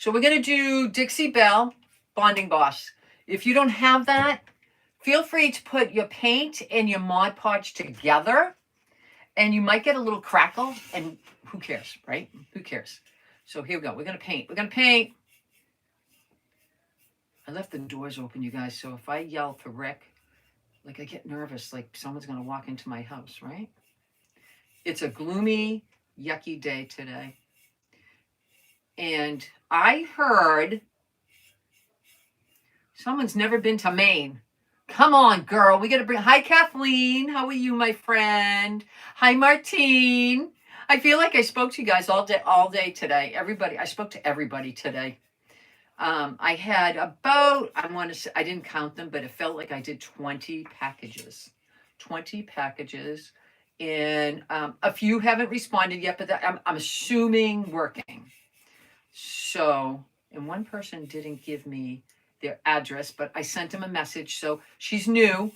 So we're going to do Dixie Belle Bonding Boss. If you don't have that, feel free to put your paint and your Mod Podge together, and you might get a little crackle, and who cares, right? Who cares? So here we go. We're going to paint. We're going to paint. I left the doors open, you guys, so if I yell for Rick, like I get nervous, like someone's going to walk into my house, right? It's a gloomy, yucky day today. And I heard someone's never been to Maine. Come on, girl. We got to bring. Hi, Kathleen. How are you, my friend? Hi, Martine. I feel like I spoke to you guys all day today. Everybody. I spoke to everybody today. I had about, I didn't count them, but it felt like I did 20 packages. 20 packages. And a few haven't responded yet, but I'm assuming working. So, and one person didn't give me their address, but I sent him a message. So she's new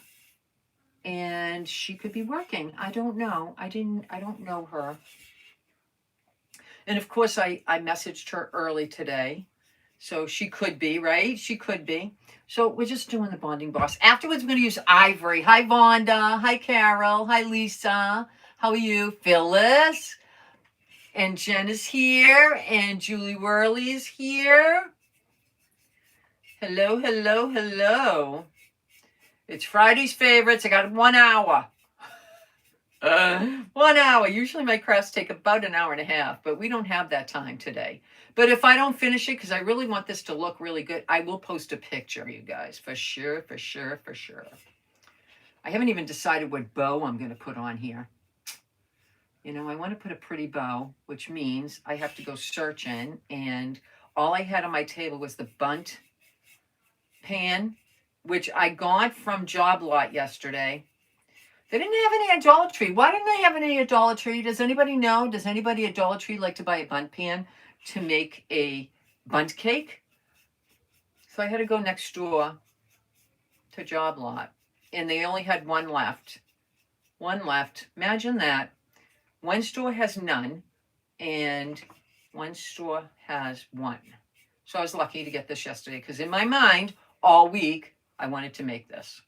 and she could be working. I don't know. I don't know her. And of course I messaged her early today. So she could be, right? She could be. So we're just doing the Bonding Boss. Afterwards, we're going to use Ivory. Hi, Vonda. Hi, Carol. Hi, Lisa. How are you? Phyllis. And Jen is here. And Julie Worley is here. Hello, hello, hello. It's Friday's favorites. I got 1 hour. 1 hour. Usually my crafts take about an hour and a half, but we don't have that time today. But if I don't finish it, because I really want this to look really good, I will post a picture, you guys, for sure, for sure, for sure. I haven't even decided what bow I'm going to put on here. You know, I want to put a pretty bow, which means I have to go searching, and all I had on my table was the Bundt pan, which I got from Job Lot yesterday. They didn't have any at Dollar Tree. Why didn't they have any at Dollar Tree? Does anybody know? Does anybody at Dollar Tree like to buy a Bundt pan to make a Bundt cake? So I had to go next door to Job Lot, and they only had one left. One left. Imagine that. One store has none, and one store has one. So I was lucky to get this yesterday, because in my mind, all week, I wanted to make this.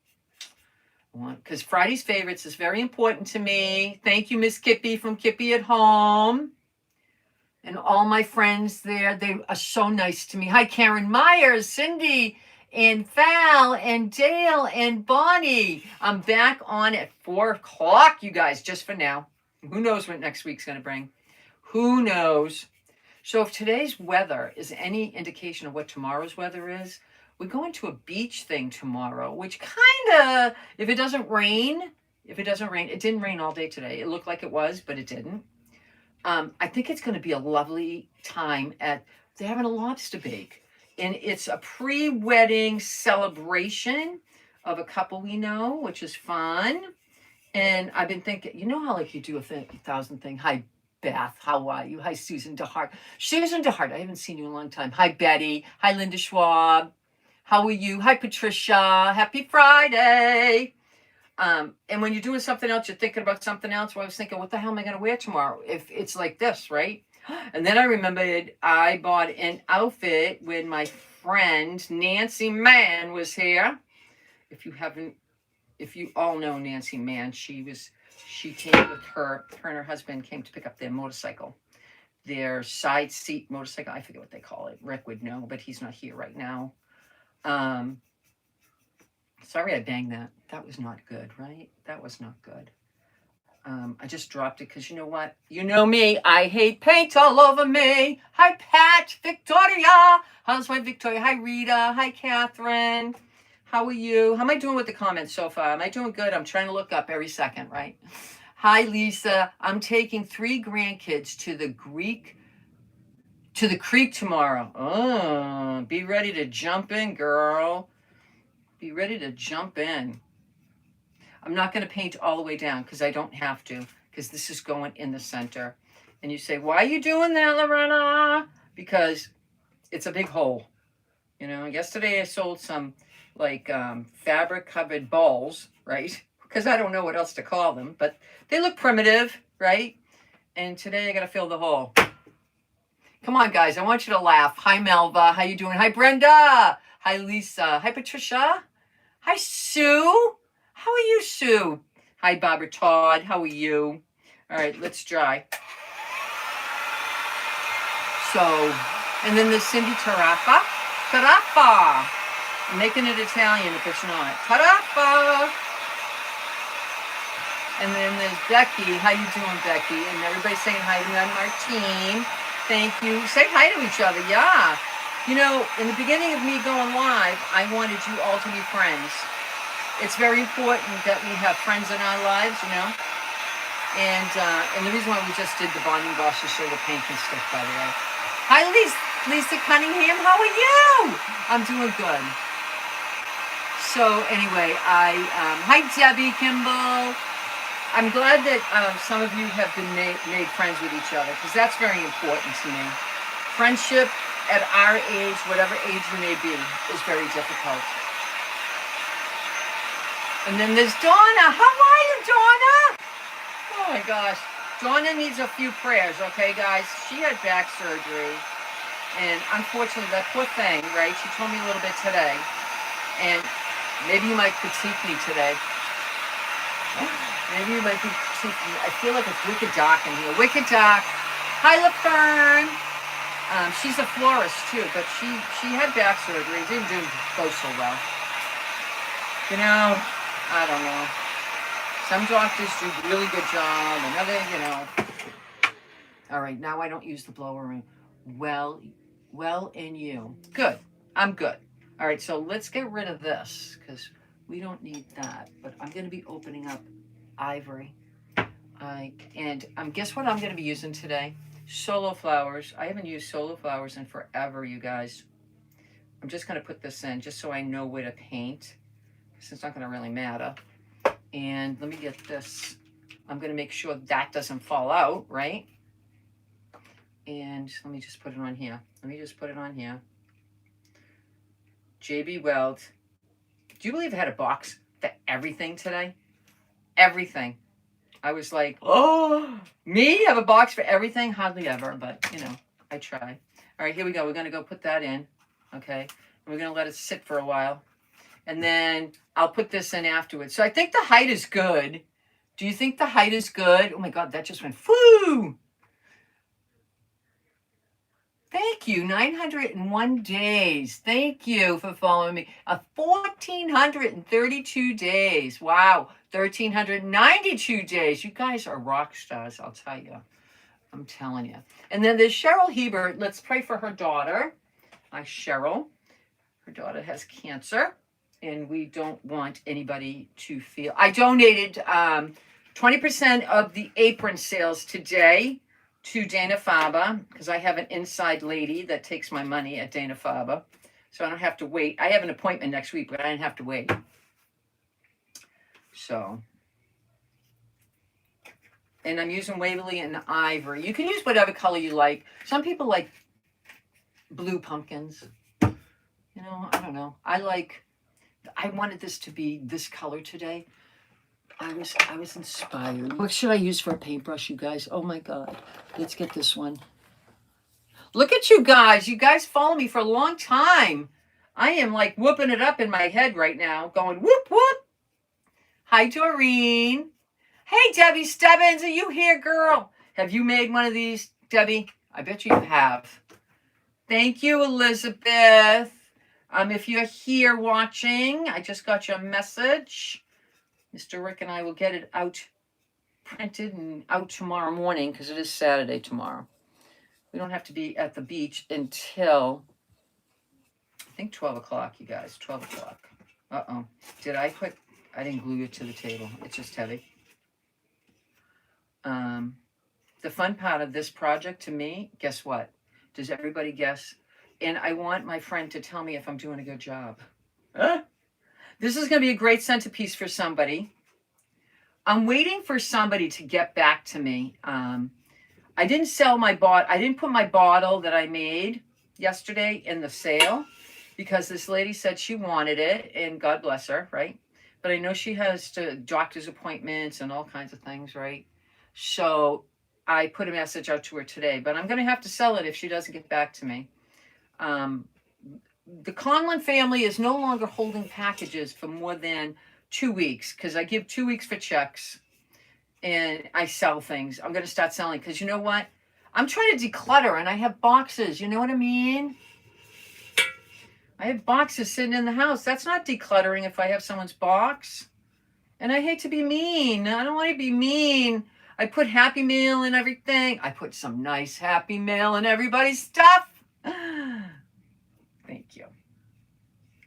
Because Friday's favorites is very important to me. Thank you, Miss Kippy from Kippy at Home. And all my friends there, they are so nice to me. Hi, Karen Myers, Cindy, and Val, and Dale, and Bonnie. I'm back on at 4 o'clock, you guys, just for now. Who knows what next week's going to bring? Who knows? So if today's weather is any indication of what tomorrow's weather is, we're going to a beach thing tomorrow, which kind of, if it doesn't rain, it didn't rain all day today. It looked like it was, but it didn't. I think it's going to be a lovely time they're having a lobster bake. And it's a pre-wedding celebration of a couple we know, which is fun. And I've been thinking, you know how like you do a 1,000 thing. Hi, Beth. How are you? Hi, Susan DeHart. Susan DeHart, I haven't seen you in a long time. Hi, Betty. Hi, Linda Schwab. How are you? Hi, Patricia. Happy Friday. And when you're doing something else, you're thinking about something else. Well, I was thinking, what the hell am I going to wear tomorrow? If it's like this, right? And then I remembered I bought an outfit when my friend Nancy Mann was here. If you all know Nancy Mann, she came with her and her husband came to pick up their motorcycle. Their side seat motorcycle. I forget what they call it. Rick would know, but he's not here right now. Sorry I banged that. That was not good, right? That was not good. I just dropped it because you know what? You know me. I hate paint all over me. Hi, Pat. Victoria. How's my Victoria? Hi, Rita. Hi, Catherine. How are you? How am I doing with the comments so far? Am I doing good? I'm trying to look up every second, right? Hi, Lisa. I'm taking 3 grandkids to the creek tomorrow. Oh, be ready to jump in, girl. Be ready to jump in. I'm not going to paint all the way down because I don't have to, because this is going in the center. And you say, why are you doing that, Loretta? Because it's a big hole. You know, yesterday I sold some like fabric covered balls, right? Because I don't know what else to call them, but they look primitive, right? And today I got to fill the hole. Come on, guys. I want you to laugh. Hi, Melva. How you doing? Hi, Brenda. Hi, Lisa. Hi, Patricia. Hi, Sue. How are you, Sue? Hi, Barbara Todd. How are you? All right, let's dry. So, and then there's Cindy Tarafa. Tarafa. I'm making it Italian if it's not. Tarafa. And then there's Becky. How you doing, Becky? And everybody's saying hi to Martine. Thank you. Say hi to each other. Yeah. You know, in the beginning of me going live, I wanted you all to be friends. It's very important that we have friends in our lives, you know. And the reason why we just did the bonding boss to show the paint and stuff, by the way. Hi, Lisa Cunningham. How are you? I'm doing good. So anyway, hi, Debbie Kimball. I'm glad that some of you have been made friends with each other, because that's very important to me. Friendship at our age, whatever age you may be, is very difficult. And then there's Donna. How are you, Donna? Oh my gosh. Donna needs a few prayers, okay, guys? She had back surgery. And unfortunately, that poor thing, right? She told me a little bit today. And maybe you might critique me today. Maybe you might be critiquing me. I feel like it's wicked dark in here. Wicked dark. Hi, LaFern. She's a florist, too. But she had back surgery. Didn't go so well. You know, I don't know. Some doctors do a really good job. Another, you know. All right, now I don't use the blower in. Well in you. Good. I'm good. All right, so let's get rid of this because we don't need that. But I'm going to be opening up ivory. And guess what I'm going to be using today? Sola Flowers. I haven't used Sola Flowers in forever, you guys. I'm just going to put this in just so I know where to paint. It's not going to really matter. And let me get this. I'm going to make sure that doesn't fall out, right? And let me just put it on here. JB Weld. Do you believe I had a box for everything today? Everything. I was like, oh, me have a box for everything? Hardly ever, but, you know, I try. All right, here we go. We're going to go put that in, okay? And we're going to let it sit for a while. And then I'll put this in afterwards. So I think the height is good. Do you think the height is good? Oh, my God, that just went, whoo! Thank you, 901 days. Thank you for following me. 1,432 days. Wow, 1,392 days. You guys are rock stars, I'll tell you. I'm telling you. And then there's Cheryl Hebert. Let's pray for her daughter. Hi, Cheryl. Her daughter has cancer, and we don't want anybody to feel. I donated 20% of the apron sales today to Dana-Farber, because I have an inside lady that takes my money at Dana-Farber, so I don't have to wait. I have an appointment next week, but I didn't have to wait. So, and I'm using Waverly and Ivory. You can use whatever color you like. Some people like blue pumpkins. You know, I don't know. I wanted this to be this color today. I was inspired. What should I use for a paintbrush, you guys? Oh my God. Let's get this one. Look at you guys. You guys follow me for a long time. I am like whooping it up in my head right now, going whoop, whoop. Hi, Doreen. Hey, Debbie Stebbins, are you here, girl? Have you made one of these, Debbie? I bet you have. Thank you, Elizabeth. If you're here watching, I just got your message. Mr. Rick and I will get it out, printed and out tomorrow morning because it is Saturday tomorrow. We don't have to be at the beach until, I think, 12 o'clock, you guys, 12 o'clock. Uh-oh. I didn't glue it to the table. It's just heavy. The fun part of this project to me, guess what? Does everybody guess? And I want my friend to tell me if I'm doing a good job. This is going to be a great centerpiece for somebody. I'm waiting for somebody to get back to me. I didn't sell my bottle. I didn't put my bottle that I made yesterday in the sale because this lady said she wanted it, and God bless her, right? But I know she has doctor's appointments and all kinds of things, right? So I put a message out to her today, but I'm going to have to sell it if she doesn't get back to me. The Conlon family is no longer holding packages for more than 2 weeks because I give 2 weeks for checks and I sell things. I'm going to start selling because you know what? I'm trying to declutter and I have boxes. You know what I mean? I have boxes sitting in the house. That's not decluttering if I have someone's box. And I hate to be mean. I don't want to be mean. I put Happy Meal in everything. I put some nice Happy Meal in everybody's stuff. Thank you.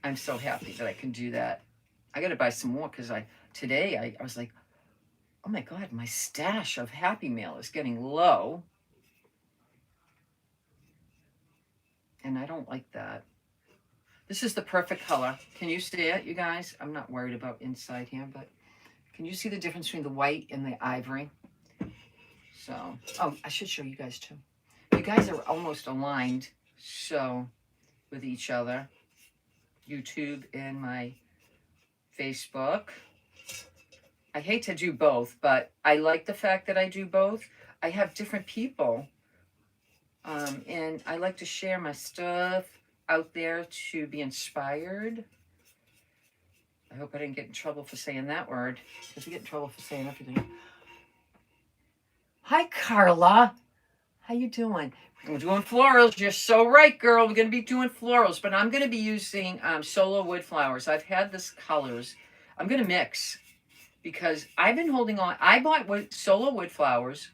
I'm so happy that I can do that. I got to buy some more because today I was like, oh my God, my stash of Happy Meal is getting low. And I don't like that. This is the perfect color. Can you see it, you guys? I'm not worried about inside here, but can you see the difference between the white and the ivory? So, oh, I should show you guys too. You guys are almost aligned, so with each other. YouTube and my Facebook. I hate to do both, but I like the fact that I do both. I have different people, and I like to share my stuff out there to be inspired. I hope I didn't get in trouble for saying that word, because we get in trouble for saying everything. Hi, Carla. How you doing? We're doing florals. You're so right, girl. We're going to be doing florals, but I'm going to be using Sola Wood Flowers. I've had this colors. I'm going to mix because I've been holding on. I bought Sola Wood Flowers.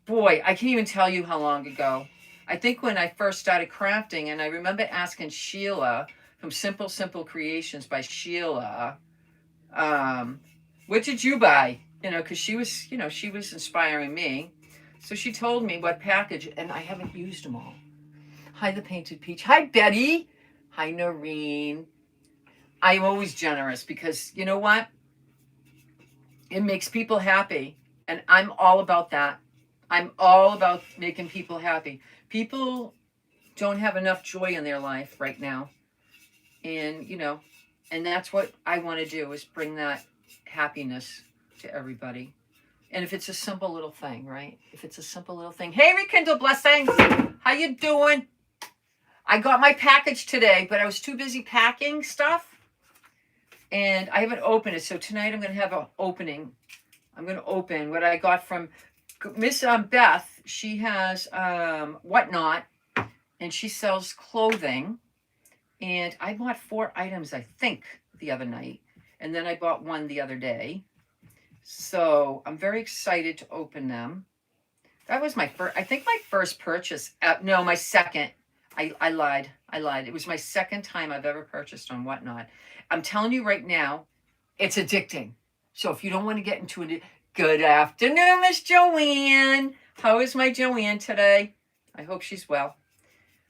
Boy, I can't even tell you how long ago. I think when I first started crafting, and I remember asking Sheila from Simple Creations by Sheila, what did you buy? You know, because she was inspiring me. So she told me what package, and I haven't used them all. Hi, the Painted Peach. Hi, Betty. Hi, Noreen. I'm always generous because you know what? It makes people happy, and I'm all about that. I'm all about making people happy. People don't have enough joy in their life right now, and and that's what I want to do is bring that happiness to everybody. And if it's a simple little thing, right? If it's a simple little thing. Hey, Rekindle Blessings. How you doing? I got my package today, but I was too busy packing stuff. And I haven't opened it. So tonight I'm going to have an opening. I'm going to open what I got from Miss Beth. She has Whatnot. And she sells clothing. And I bought 4 items, I think, the other night. And then I bought one the other day. So I'm very excited to open them. That was my first, I think my first purchase. No, my second. I lied. It was my second time I've ever purchased on Whatnot. I'm telling you right now, it's addicting. So if you don't want to get into it, good afternoon, Miss Joanne. How is my Joanne today? I hope she's well.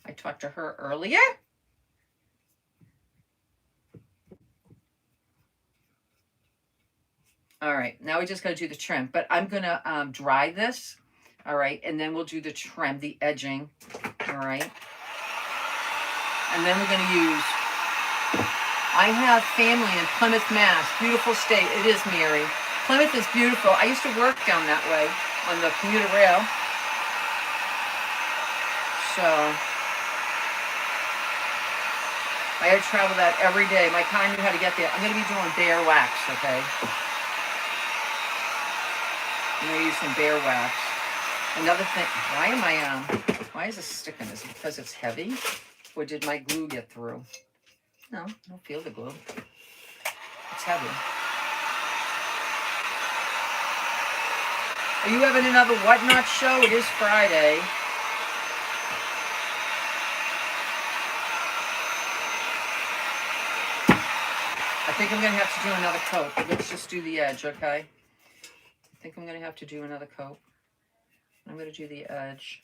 I talked to her earlier. All right, now we just got to do the trim, but I'm going to dry this, all right, and then we'll do the trim, the edging, all right, and then we're going to use, I have family in Plymouth, Mass, beautiful state. It is, Mary. Plymouth is beautiful. I used to work down that way on the commuter rail, so I had to travel that every day. My car knew how to get there. I'm going to be doing bare wax, okay? I'm going to use some bare wax. Another thing, why is this sticking? Is it because it's heavy? Or did my glue get through? No, I don't feel the glue. It's heavy. Are you having another Whatnot show? It is Friday. I think I'm going to have to do another coat. Let's just do the edge, okay? I think I'm going to have to do another coat. I'm going to do the edge.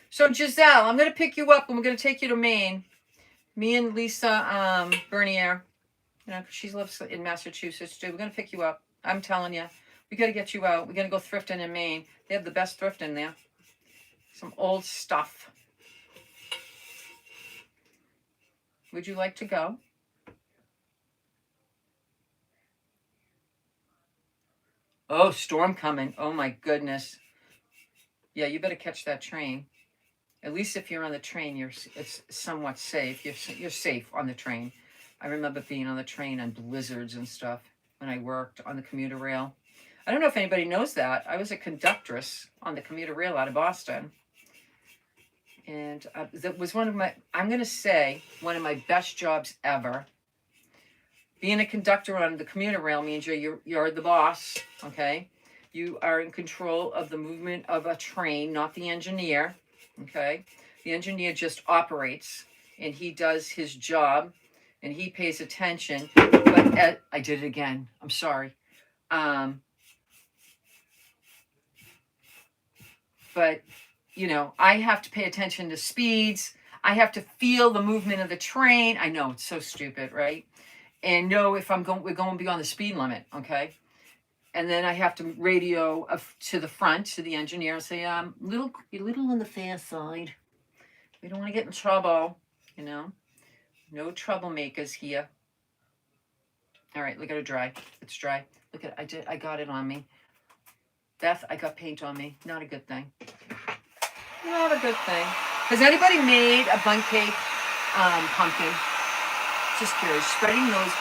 So Giselle, I'm going to pick you up and we're going to take you to Maine. Me and Lisa Bernier, she lives in Massachusetts too. We're going to pick you up. I'm telling you, we got to get you out. We're going to go thrifting in Maine. They have the best thrifting there. Some old stuff. Would you like to go? Oh, storm coming. Oh my goodness. Yeah, you better catch that train. At least if you're on the train, it's somewhat safe. You're safe on the train. I remember being on the train on blizzards and stuff when I worked on the commuter rail. I don't know if anybody knows that. I was a conductress on the commuter rail out of Boston. And that was one of my, I'm going to say, one of my best jobs ever. Being a conductor on the commuter rail means you're the boss, okay? You are in control of the movement of a train, not the engineer, okay? The engineer just operates, and he does his job, and he pays attention. But I did it again. I'm sorry. But, you know, I have to pay attention to speeds. I have to feel the movement of the train. I know, it's so stupid, right? And know if we're going beyond the speed limit, okay? And then I have to radio to the front, to the engineer, and say, you're a little on the fast side. We don't want to get in trouble, you know? No troublemakers here. All right, look at it dry. It's dry. Look at it. I got it on me. Beth, I got paint on me. Not a good thing. Not a good thing. Has anybody made a bundt cake pumpkin? Just curious. Spreading those,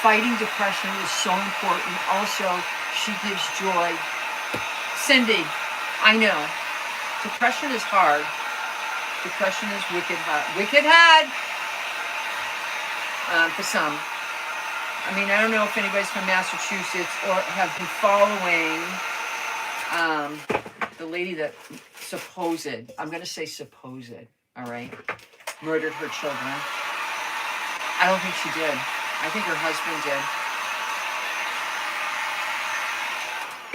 fighting depression is so important. Also, she gives joy. Cindy, I know. Depression is hard. Depression is wicked hard. Wicked hard for some. I mean, I don't know if anybody's from Massachusetts or have been following the lady that I'm going to say supposed, all right, murdered her children. I don't think she did. I think her husband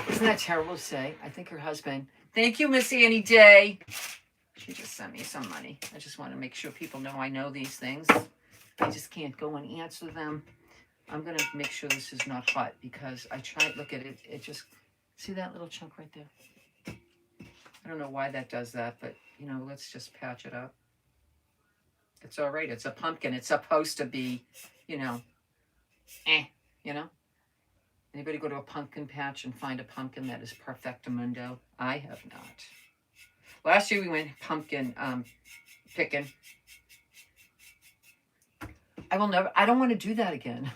did. Isn't that terrible to say? I think her husband. Thank you, Miss Annie Day. She just sent me some money. I just want to make sure people know I know these things. I just can't go and answer them. I'm going to make sure this is not hot because I tried, look at it. It just, see that little chunk right there? I don't know why that does that, but, you know, let's just patch it up. It's all right. It's a pumpkin. It's supposed to be, you know, you know? Anybody go to a pumpkin patch and find a pumpkin that is perfectamundo? I have not. Last year we went pumpkin picking. I don't want to do that again.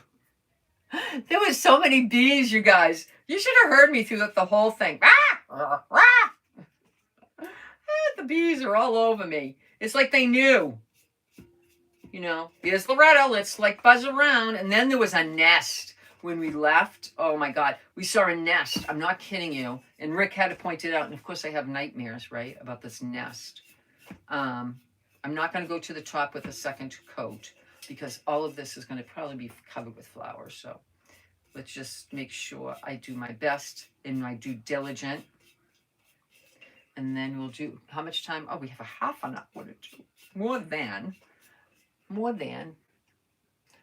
There was so many bees, you guys. You should have heard me through the whole thing. The bees are all over me. It's like they knew. You know, here's Loretta. Let's like buzz around. And then there was a nest when we left. Oh my God. We saw a nest. I'm not kidding you. And Rick had to point it out. And of course I have nightmares, right, about this nest. I'm not going to go to the top with a second coat because all of this is going to probably be covered with flowers. So let's just make sure I do my best in my due diligence. And then we'll do, how much time? Oh, we have a half an hour to do. More than.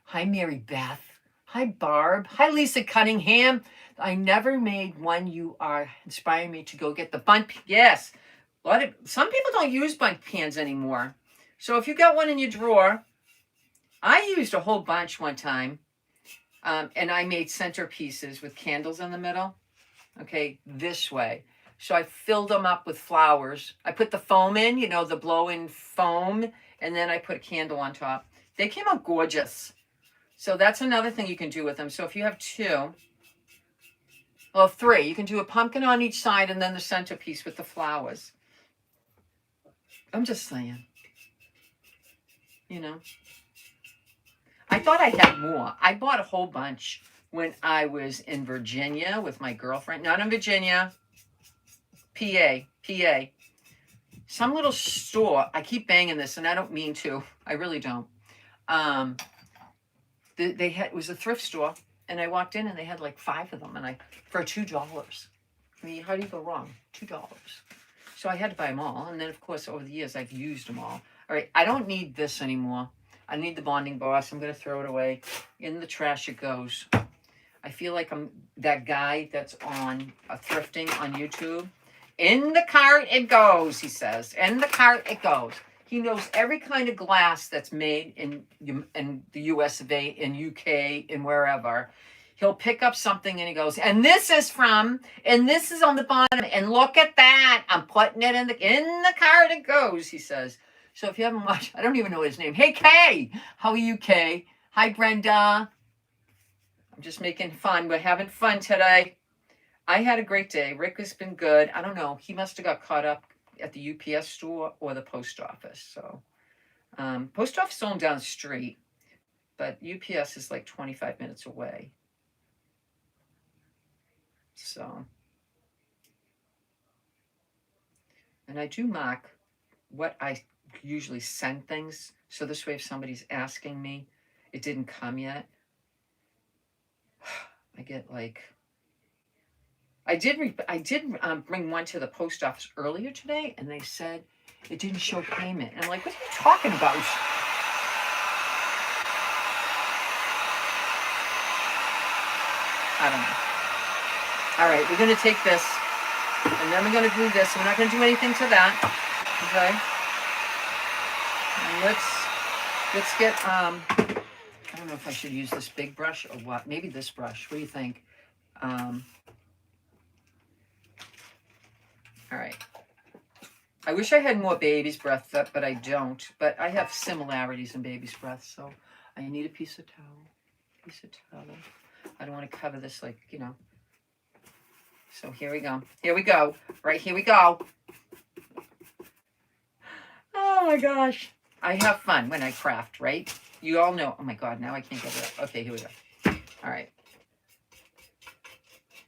Hi, Mary Beth. Hi, Barb. Hi, Lisa Cunningham. I never made one. You are inspiring me to go get the bundt. Yes. Some people don't use bundt pans anymore. So if you got one in your drawer, I used a whole bunch one time. And I made centerpieces with candles in the middle. Okay, this way. So I filled them up with flowers. I put the foam in, you know, the blow-in foam, and then I put a candle on top. They came out gorgeous. So that's another thing you can do with them. So if you have three, you can do a pumpkin on each side and then the centerpiece with the flowers. I'm just saying, you know. I thought I had more. I bought a whole bunch when I was in Virginia with my girlfriend. Not in Virginia. PA. Some little store. I keep banging this, and I don't mean to. I really don't. It was a thrift store, and I walked in, and they had like 5 of them, and for $2. I mean, how do you go wrong? $2. So I had to buy them all, and then of course over the years I've used them all. All right, I don't need this anymore. I need the bonding boss. I'm going to throw it away. In the trash it goes. I feel like I'm that guy that's on thrifting on YouTube. In the cart it goes, he says. In the cart it goes. He knows every kind of glass that's made in the US of A, in UK, and wherever. he'll pick up something and he goes, and this is from, and this is on the bottom, and look at that. I'm putting it in the cart it goes, he says. So if you haven't watched, I don't even know his name. Hey, Kay. How are you, Kay? Hi, Brenda. I'm just making fun. We're having fun today. I had a great day. Rick has been good. I don't know. He must have got caught up at the UPS store or the post office. So post office is on down the street, but UPS is like 25 minutes away. So, and I do mark what I usually send things. So this way, if somebody's asking me, it didn't come yet. I get like, I did bring one to the post office earlier today, and they said it didn't show payment. And I'm like, what are you talking about? I don't know. All right, we're going to take this, and then we're going to glue this. We're not going to do anything to that, okay? And let's get, I don't know if I should use this big brush or what. Maybe this brush. What do you think? All right. I wish I had more baby's breath, but I don't. But I have similarities in baby's breath, so I need a piece of towel. I don't want to cover this like, you know. So here we go. Here we go. Right, here we go. Oh my gosh. I have fun when I craft, right? You all know. Oh my God, now I can't get it up. Okay, here we go. All right.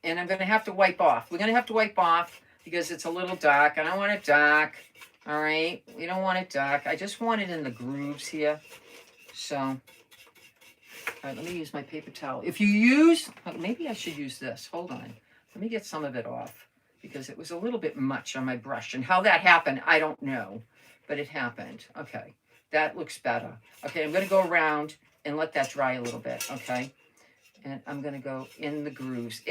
And I'm going to have to wipe off. We're going to have to wipe off because it's a little dark. I don't want it dark. All right. We don't want it dark. I just want it in the grooves here. So, all right, let me use my paper towel. If you use, maybe I should use this. Hold on. Let me get some of it off because it was a little bit much on my brush. And how that happened, I don't know. But it happened. Okay. That looks better. Okay, I'm going to go around and let that dry a little bit. Okay. And I'm going to go in the grooves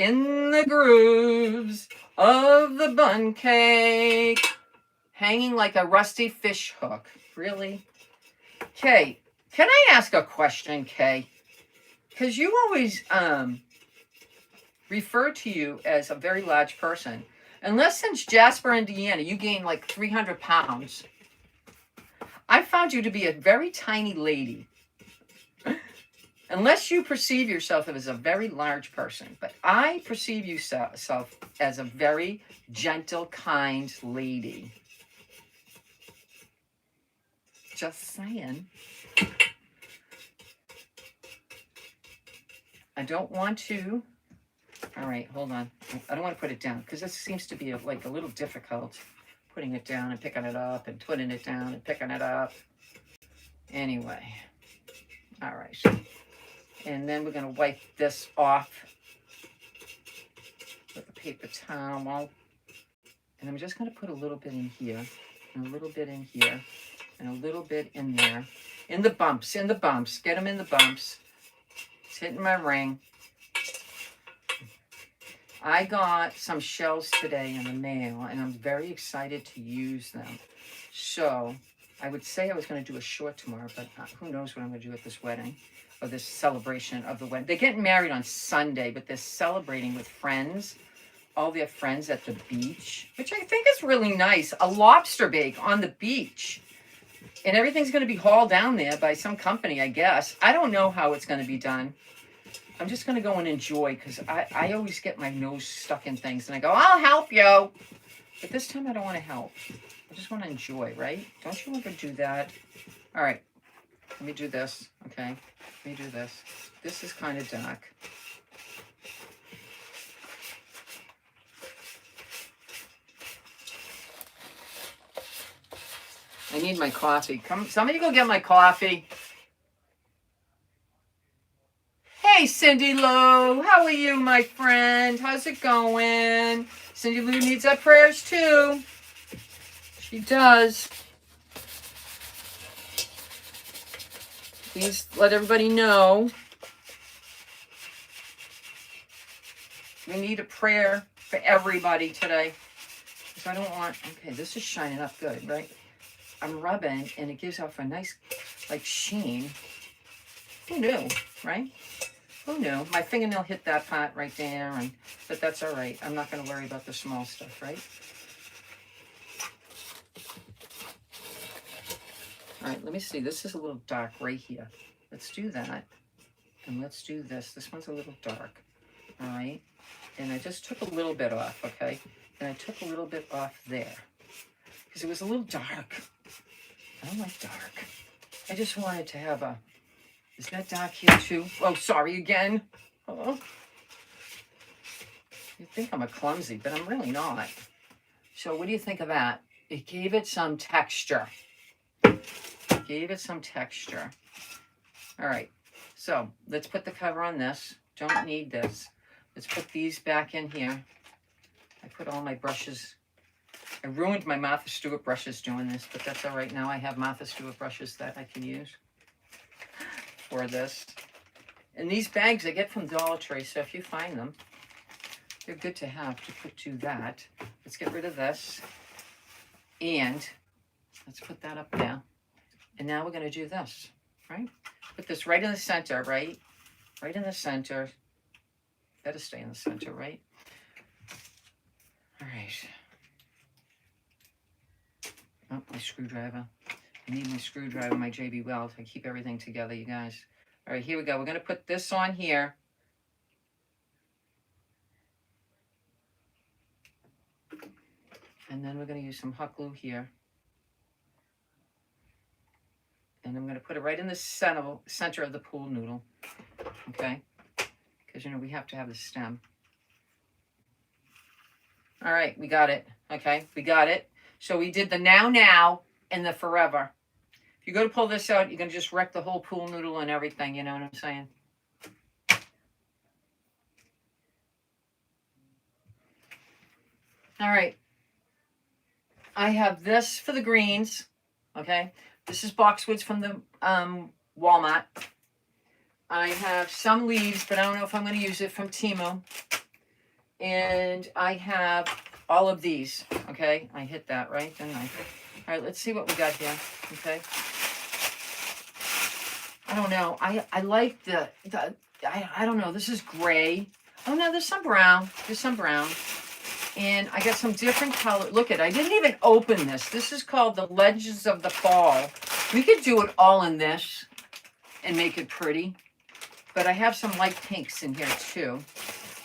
of the bun cake, hanging like a rusty fish hook. Really? Kay, can I ask a question, Kay? Because you always refer to you as a very large person. Unless since Jasper, Indiana, you gained like 300 pounds. I found you to be a very tiny lady. Unless you perceive yourself as a very large person. But I perceive yourself as a very gentle, kind lady. Just saying. I don't want to. All right, hold on. I don't want to put it down because this seems to be like a little difficult. Putting it down and picking it up and putting it down and picking it up. Anyway. All right. And then we're going to wipe this off with a paper towel. And I'm just going to put a little bit in here, and a little bit in here, and a little bit in there. In the bumps. Get them in the bumps. It's hitting my ring. I got some shells today in the mail, and I'm very excited to use them. So I would say I was going to do a short tomorrow, but who knows what I'm going to do at this wedding, or this celebration of the wedding. They're getting married on Sunday, but they're celebrating with friends, all their friends at the beach, which I think is really nice. A lobster bake on the beach. And everything's going to be hauled down there by some company, I guess. I don't know how it's going to be done. I'm just going to go and enjoy because I always get my nose stuck in things. And I go, I'll help you. But this time I don't want to help. I just want to enjoy, right? Don't you ever do that? All right. Let me do this, okay? Let me do this. This is kind of dark. I need my coffee. Come, somebody go get my coffee. Hey, Cindy Lou. How are you, my friend? How's it going? Cindy Lou needs our prayers, too. She does. Please let everybody know. We need a prayer for everybody today. Because I don't want... Okay, this is shining up good, right? I'm rubbing, and it gives off a nice, like, sheen. Who knew, right? Who knew? My fingernail hit that part right there, but that's all right. I'm not going to worry about the small stuff, right? All right, let me see. This is a little dark right here. Let's do that. And let's do this. This one's a little dark. All right. And I just took a little bit off, okay? And I took a little bit off there because it was a little dark. I don't like dark. I just wanted to have a... Is that dark here too? Oh, sorry again. Oh. You think I'm a clumsy, but I'm really not. So what do you think of that? It gave it some texture. Gave it some texture. All right. So let's put the cover on this. Don't need this. Let's put these back in here. I put all my brushes. I ruined my Martha Stewart brushes doing this, but that's all right. Now I have Martha Stewart brushes that I can use for this. And these bags I get from Dollar Tree, so if you find them, they're good to have to put to that. Let's get rid of this. And let's put that up there. And now we're going to do this, right? Put this right in the center, right? Right in the center. Better stay in the center, right? All right. Oh, my screwdriver. I need my screwdriver, my JB Weld. I keep everything together, you guys. All right, here we go. We're going to put this on here. And then we're going to use some hot glue here. And I'm going to put it right in the center of the pool noodle. Okay? Because, you know, we have to have the stem. All right, we got it. Okay, we got it. So we did the now and the forever. If you go to pull this out, you're going to just wreck the whole pool noodle and everything. You know what I'm saying? All right. I have this for the greens. Okay. This is boxwoods from the Walmart. I have some leaves, but I don't know if I'm going to use it from Temu. And I have all of these. Okay. I hit that, right? Didn't I? All right. Let's see what we got here. Okay. I don't know. I like I don't know. This is gray. Oh, no, there's some brown. There's some brown. And I got some different color. Look at, I didn't even open this. This is called the Legends of the Fall. We could do it all in this and make it pretty. But I have some light pinks in here too.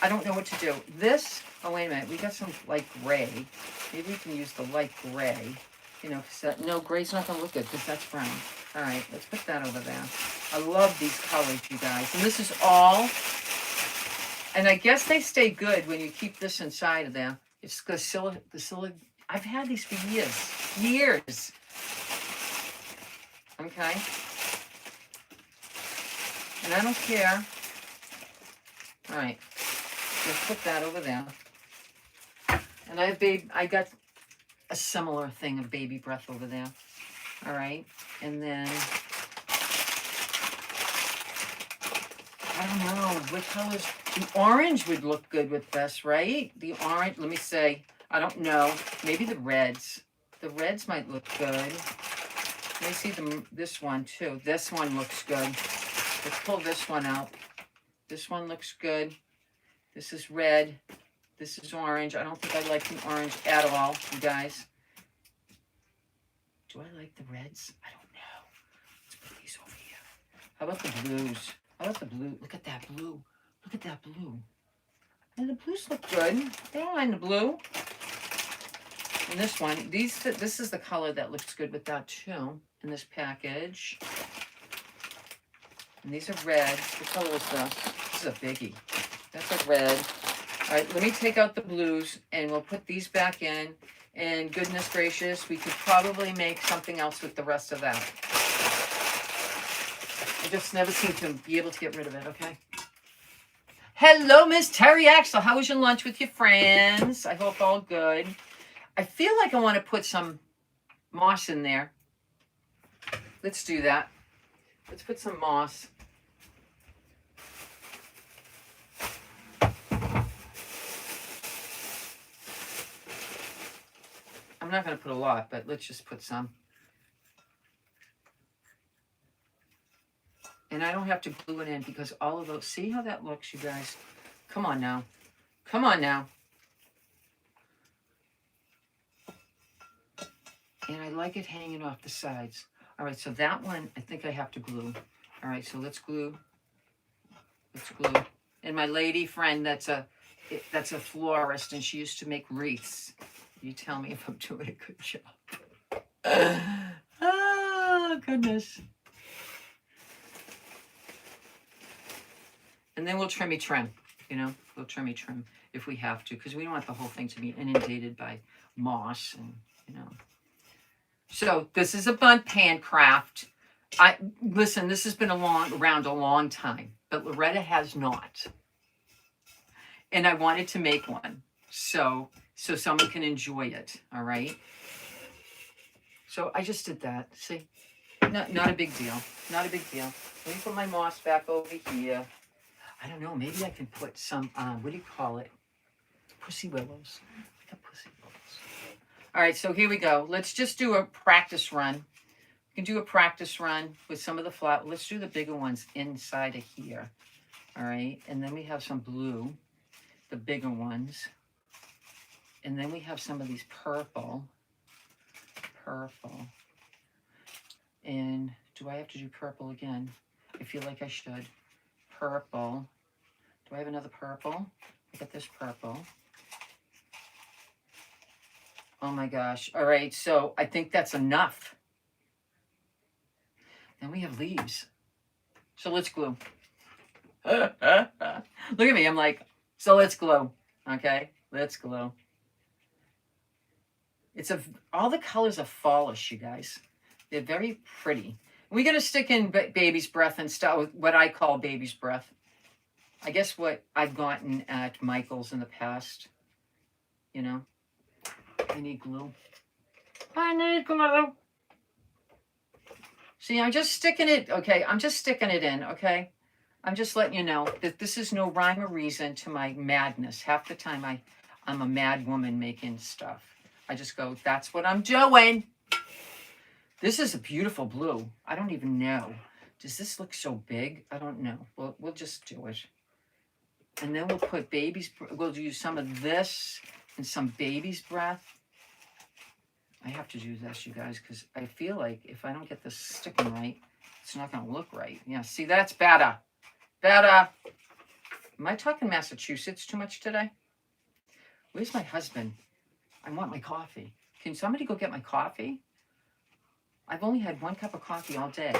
I don't know what to do. This, oh, wait a minute. We got some light gray. Maybe we can use the light gray. You know, because no, gray's not going to look good because that's brown. All right, let's put that over there. I love these colors, you guys. And this is all, and I guess they stay good when you keep this inside of there. It's the Sola. I've had these for years. Okay. And I don't care. All right, let's put that over there. And I got a similar thing of baby breath over there. All right. And then, I don't know, what colors? The orange would look good with this, right? The orange, let me say, I don't know. Maybe the reds. The reds might look good. Let me see this one too. This one looks good. Let's pull this one out. This one looks good. This is red. This is orange. I don't think I like the orange at all, you guys. Do I like the reds? I don't know. Let's put these over here. How about the blues? How about the blue? Look at that blue. Look at that blue. And the blues look good. I don't mind the blue. And this one, this is the color that looks good with that too in this package. And these are red. What color is this? This is a biggie. That's a red. All right, let me take out the blues and we'll put these back in. And goodness gracious, we could probably make something else with the rest of that. I just never seem to be able to get rid of it, okay? Hello, Miss Terry Axel. How was your lunch with your friends? I hope all good. I feel like I want to put some moss in there. Let's do that. Let's put some moss. I'm not going to put a lot, but let's just put some. And I don't have to glue it in because all of those, see how that looks, you guys? Come on now. Come on now. And I like it hanging off the sides. All right, so that one, I think I have to glue. All right, so let's glue. Let's glue. And my lady friend, that's a florist, and she used to make wreaths. You tell me if I'm doing a good job. Oh, goodness. And then we'll trim, you know, we'll trim if we have to, because we don't want the whole thing to be inundated by moss and, you know. So this is a Bundt handcraft. Listen, this has been around a long time, but Loretta has not. And I wanted to make one so someone can enjoy it, all right? So I just did that, see? Not a big deal, not a big deal. Let me put my moss back over here. I don't know, maybe I can put some, what do you call it? Pussy willows. I got pussy willows. All right, so here we go. Let's just do a practice run. We can do a practice run with some of the flowers. Let's do the bigger ones inside of here. All right, and then we have some blue, the bigger ones. And then we have some of these purple. And do I have to do purple again? I feel like I should. Purple. Do I have another purple? I got this purple. Oh my gosh. All right, so I think that's enough. Then we have leaves. So let's glue. Look at me. I'm like, so let's glue. Okay, let's glue. All the colors are fallish, you guys. They're very pretty. We're going to stick in baby's breath and stuff, what I call baby's breath. I guess what I've gotten at Michael's in the past. You know, I need glue. I need glue. See, I'm just sticking it, okay? I'm just sticking it in, okay? I'm just letting you know that this is no rhyme or reason to my madness. Half the time I'm a mad woman making stuff. I just go, that's what I'm doing. This is a beautiful blue. I don't even know. Does this look so big? I don't know. We'll just do it. And then we'll put we'll use some of this and some baby's breath. I have to do this, you guys, because I feel like if I don't get this sticking right, it's not going to look right. Yeah, see, that's better. Better. Am I talking Massachusetts too much today? Where's my husband? I want my coffee. Can somebody go get my coffee? I've only had one cup of coffee all day.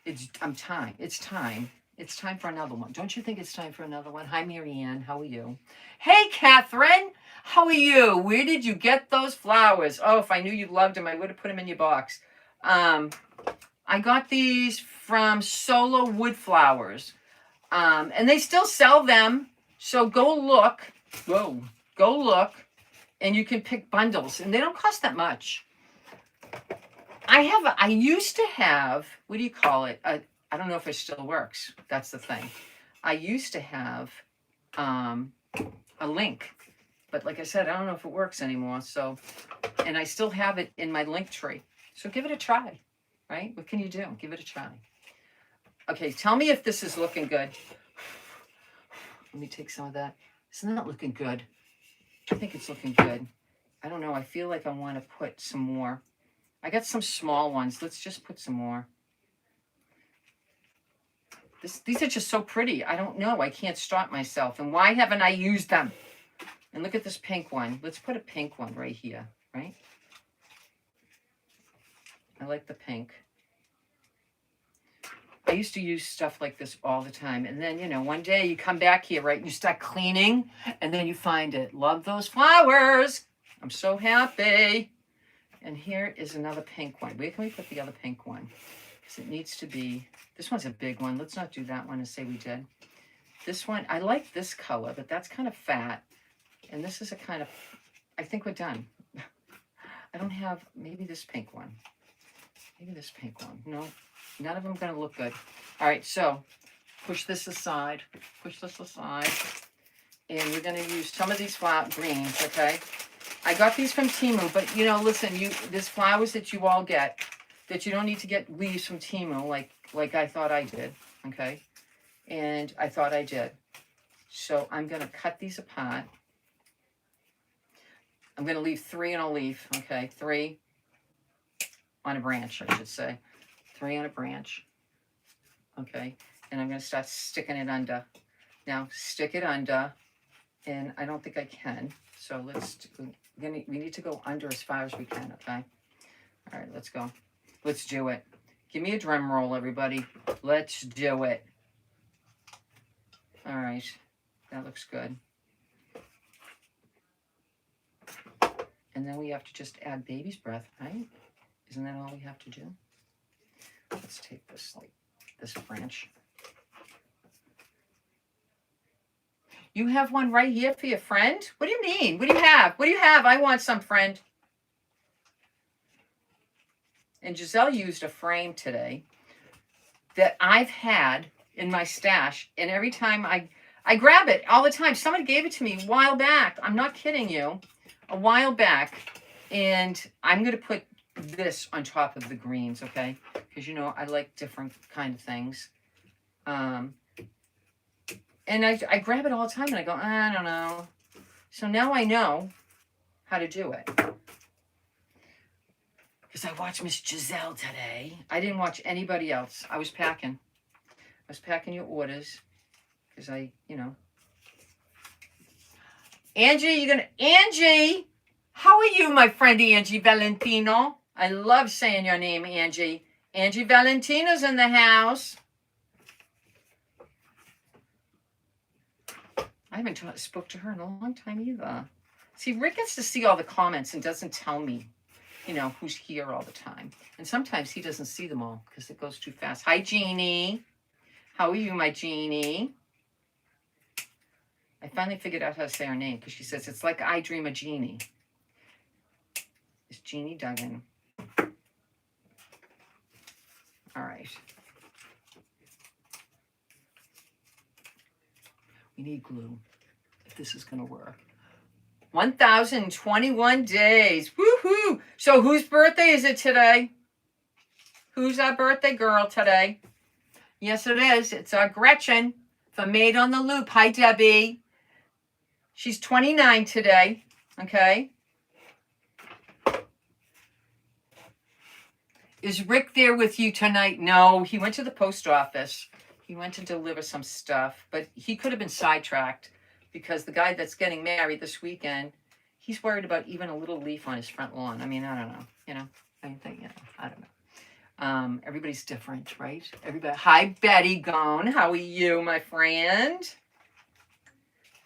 It's time. It's time for another one. Don't you think it's time for another one? Hi, Marianne. How are you? Hey, Catherine. How are you? Where did you get those flowers? Oh, if I knew you loved them, I would have put them in your box. I got these from Sola Wood Flowers. And they still sell them. So go look. Whoa. Go look. And you can pick bundles. And they don't cost that much. I used to have, what do you call it? I don't know if it still works. That's the thing. I used to have a link, but like I said, I don't know if it works anymore. So, and I still have it in my link tree. So give it a try, right? What can you do? Give it a try. Okay, tell me if this is looking good. Let me take some of that. It's not looking good. I think it's looking good. I don't know. I feel like I want to put some more. I got some small ones. Let's just put some more. These are just so pretty. I don't know. I can't stop myself. And why haven't I used them? And look at this pink one. Let's put a pink one right here, right? I like the pink. I used to use stuff like this all the time. And then, you know, one day you come back here, right? And you start cleaning, and then you find it. Love those flowers. I'm so happy. And here is another pink one. Where can we put the other pink one? Because it needs to be, this one's a big one. Let's not do that one and say we did. This one, I like this color, but that's kind of fat. And this is a kind of, I think we're done. I don't have, maybe this pink one. Maybe this pink one. No, none of them are going to look good. All right, so push this aside. Push this aside. And we're going to use some of these greens, okay? I got these from Temu, but, you know, listen, there's flowers that you all get. that you don't need to get leaves from Temu like I thought I did, okay? And I thought I did. So I'm going to cut these apart. I'm going to leave 3 on a leaf, okay? 3 on a branch, I should say. 3 on a branch, okay? And I'm going to start sticking it under. Now, stick it under, and I don't think I can. So we need to go under as far as we can, okay? All right, let's go. Let's do it. Give me a drum roll, everybody. Let's do it. All right, that looks good. And then we have to just add baby's breath, right? Isn't that all we have to do? Let's take this, like, this branch. You have one right here for your friend? What do you mean? What do you have? What do you have? I want some, friend. And Giselle used a frame today that I've had in my stash. And every time I grab it all the time. Somebody gave it to me a while back. I'm not kidding you. A while back. And I'm going to put this on top of the greens, okay? Because, you know, I like different kind of things. And I grab it all the time, and I go, I don't know. So now I know how to do it. Because I watched Miss Giselle today. I didn't watch anybody else. I was packing. I was packing your orders. Because you know. Angie, Angie! How are you, my friend Angie Valentino? I love saying your name, Angie. Angie Valentino's in the house. I haven't spoke to her in a long time either. See, Rick gets to see all the comments and doesn't tell me, you know, who's here all the time. And sometimes he doesn't see them all because it goes too fast. Hi, Jeannie. How are you, my Jeannie? I finally figured out how to say her name because she says, it's like I dream of Jeannie. It's Jeannie Duggan. All right. We need glue if this is going to work. 1,021 days. Woohoo! So whose birthday is it today? Who's our birthday girl today? Yes, it is. It's our Gretchen from Made on the Loop. Hi, Debbie. She's 29 today. Okay. Is Rick there with you tonight? No, he went to the post office. He went to deliver some stuff, but he could have been sidetracked because the guy that's getting married this weekend, he's worried about even a little leaf on his front lawn. I mean, I don't know, you know, I don't know. Everybody's different, right? Everybody. Hi, Betty Gone. How are you, my friend?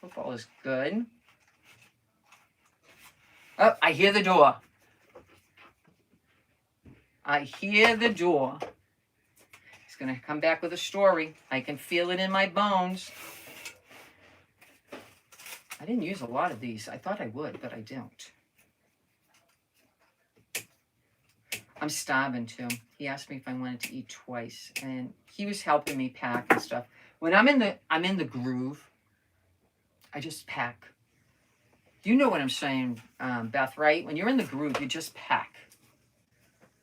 Hope all is good. Oh, I hear the door. I hear the door. Going to come back with a story. I can feel it in my bones. I didn't use a lot of these. I thought I would, but I don't. I'm starving too. He asked me if I wanted to eat twice, and he was helping me pack and stuff. When I'm in the groove, I just pack. You know what I'm saying, Beth, right? When you're in the groove, you just pack.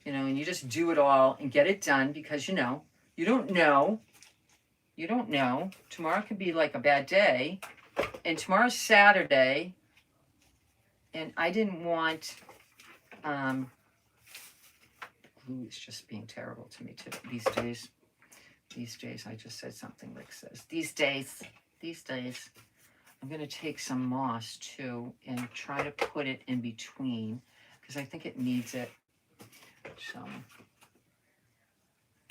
You know, and you just do it all and get it done because, you know, you don't know. You don't know. Tomorrow could be like a bad day. And tomorrow's Saturday. And I didn't want... glue is just being terrible to me these days. These days, I just said something Rick says. These days. I'm going to take some moss, too, and try to put it in between. Because I think it needs it. So...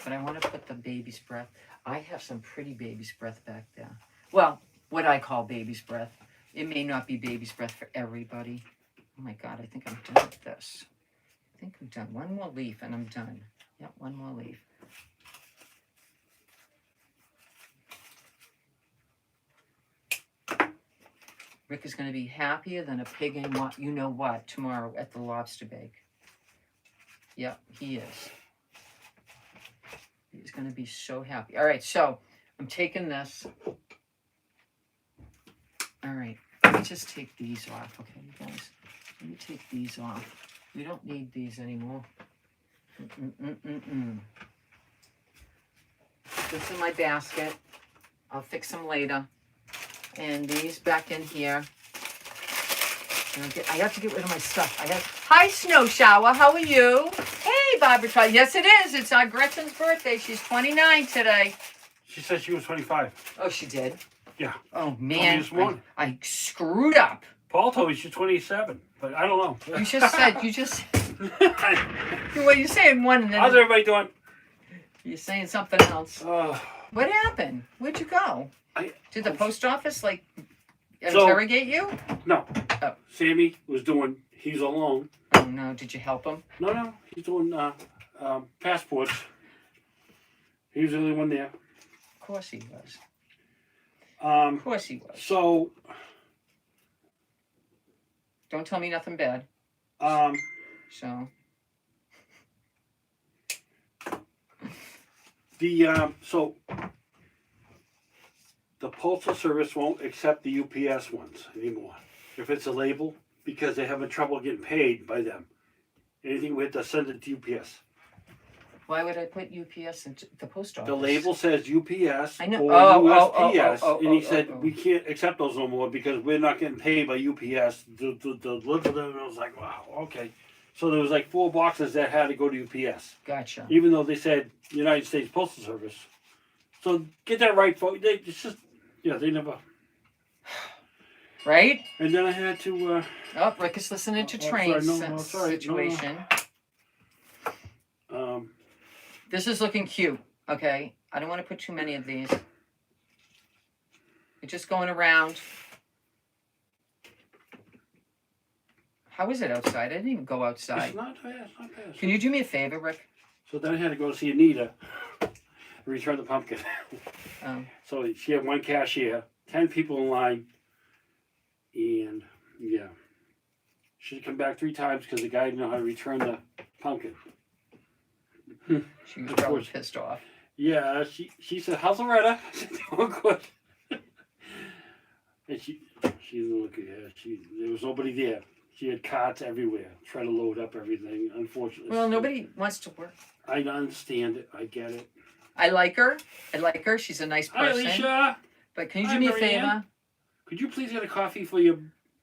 But I want to put the baby's breath. I have some pretty baby's breath back there. Well, what I call baby's breath. It may not be baby's breath for everybody. Oh my God, I think I'm done with this. I think I'm done. One more leaf and I'm done. Yep, one more leaf. Rick is going to be happier than a pig in what you know what tomorrow at the lobster bake. Yep, he is. He's going to be so happy. All right, so I'm taking this. All right, let me just take these off. Okay, you guys, let me take these off. We don't need these anymore. This is my basket. I'll fix them later. And these back in here. I have to get rid of my stuff. Hi, Snow Shower. How are you? Hey, Barbara. Yes, it is. It's our Gretchen's birthday. She's 29 today. She said she was 25. Oh, she did? Yeah. Oh, man. I screwed up. Paul told me she's 27, but I don't know. You just well, you're saying one and then how's everybody doing? You're saying something else. What happened? Where'd you go? Did the post office interrogate you? No. Oh. Sammy was doing, he's alone. Oh no, did you help him? No, he's doing passports. He was the only one there. Of course he was. Of course he was. So. Don't tell me nothing bad. So. The Postal Service won't accept the UPS ones anymore if it's a label because they're having trouble getting paid by them. Anything we have to send it to UPS. Why would I put UPS into the post office? The label says UPS I know. or USPS, and he said we can't accept those no more because we're not getting paid by UPS to deliver them. And I was like, wow, okay. So there was like 4 boxes that had to go to UPS. Gotcha. Even though they said United States Postal Service. So get that right, folks. They never. Right? And then I had to. Rick is listening to train situation. This is looking cute. Okay, I don't want to put too many of these. You're just going around. How is it outside? I didn't even go outside. It's not bad. Can you do me a favor, Rick? So then I had to go see Anita. Return the pumpkin. So she had 1 cashier, 10 people in line, and yeah, she had to come back 3 times because the guy didn't know how to return the pumpkin. She was probably pissed off. Yeah, she said, "How's Loretta?" I said, "Oh, good." And she didn't look at her. There was nobody there. She had carts everywhere, trying to load up everything. Unfortunately. Well, nobody wants to work. I understand it. I get it. I like her. She's a nice person. Hi, Alicia. But can you do me a favor? Could you please get a coffee for your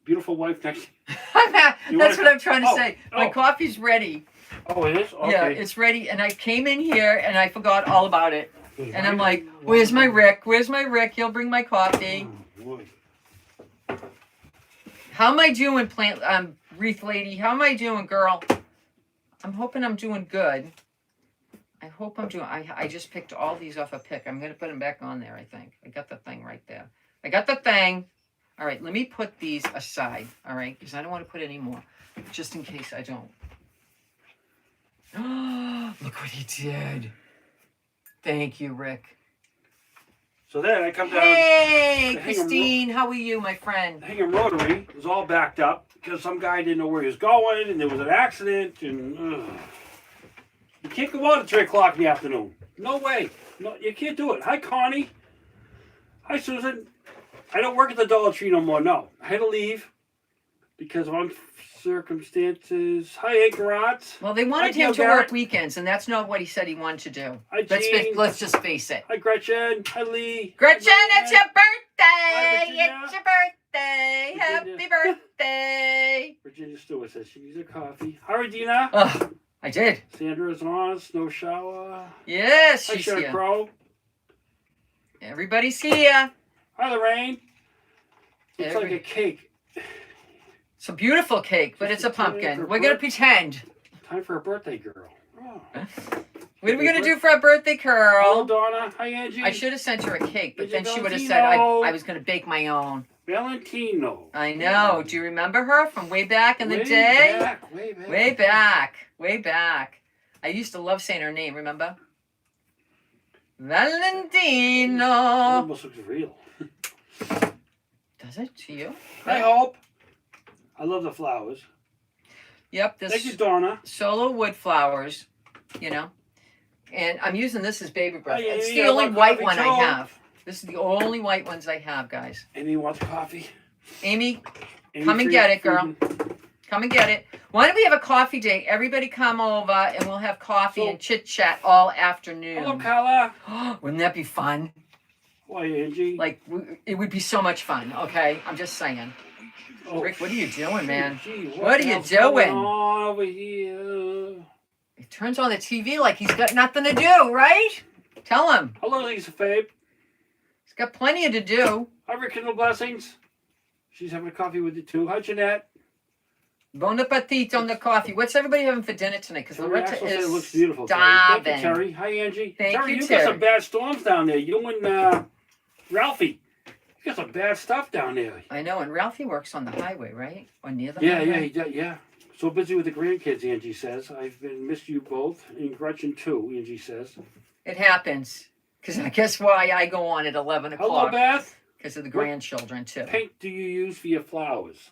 beautiful wife next? That's what I'm trying to say. My coffee's ready. Oh, it is? Okay. Yeah, it's ready. And I came in here and I forgot all about it. And I'm like, where's my Rick? Where's my Rick? He'll bring my coffee. Oh, boy. How am I doing, Wreath Lady? How am I doing, girl? I'm hoping I'm doing good. I hope I'm doing... I just picked all these off a pick. I'm going to put them back on there, I think. I got the thing right there. I got the thing. All right, let me put these aside, all right? Because I don't want to put any more, just in case I don't. Look what he did. Thank you, Rick. So then I come down. Hey, Christine, how are you, my friend? The Hingham Rotary was all backed up because some guy didn't know where he was going, and there was an accident, and you can't go out at 3 o'clock in the afternoon. No way. No, you can't do it. Hi, Connie. Hi, Susan. I don't work at the Dollar Tree no more. No, I had to leave because of circumstances. Hi, Anchorats. Well, they wanted him to work weekends, and that's not what he said he wanted to do. Hi, Jean. Let's just face it. Hi, Gretchen. Hi, Lee. Gretchen, it's your birthday. Hi, it's your birthday. Happy birthday. Virginia Stewart says she needs a coffee. Hi, Regina. Oh, I did. Sandra's on. Snow Shower. Yes, Hi, she's here. Crow. Everybody's here. Hi, Lorraine. Looks like a cake. It's a beautiful cake, but it's a pumpkin. We're going to pretend. Time for a birthday girl. Oh. What are we going to do for a birthday girl? Hello, Donna. Hi, Angie. I should have sent her a cake, but then she would have said I was going to bake my own. Valentino. I know. Do you remember her from way back in the day? Way back. I used to love saying her name, remember? Valentino. It almost looks real. Does it to you? I hope. I love the flowers. Yep. This Thank you, Donna. Sola Wood Flowers, you know. And I'm using this as baby breath. Oh, yeah, it's yeah, the only white one too. I have. This is the only white ones I have, guys. Amy wants coffee. Amy, come and get it, girl. Come and get it. Why don't we have a coffee date? Everybody come over and we'll have coffee and chit chat all afternoon. Hello, Carla. Wouldn't that be fun? Why, Angie? Like, it would be so much fun, okay? I'm just saying. Oh, Rick, what are you doing, man? Gee, What are you the hell's going doing? on over here? He turns on the TV like he's got nothing to do, right? Tell him. Hello, Lisa Fabe. He's got plenty to do. Hi, Rick, and the blessings. She's having a coffee with you, too. Hi, Jeanette. Bon appetit on the coffee. What's everybody having for dinner tonight? Because Loretta Said is it looks beautiful. starving. Thank you, Terry. Hi, Angie. Thank Terry, you, you Terry. got some bad storms down there. You and Ralphie. You got some bad stuff down there. I know, and Ralphie works on the highway, right? Or near the Yeah, highway? yeah. So busy with the grandkids, Angie says. I've been missed you both, and Gretchen too, Angie says. It happens. Because I guess why I go on at 11 Hello, o'clock. Beth. Because of the grandchildren, too. What paint do you use for your flowers?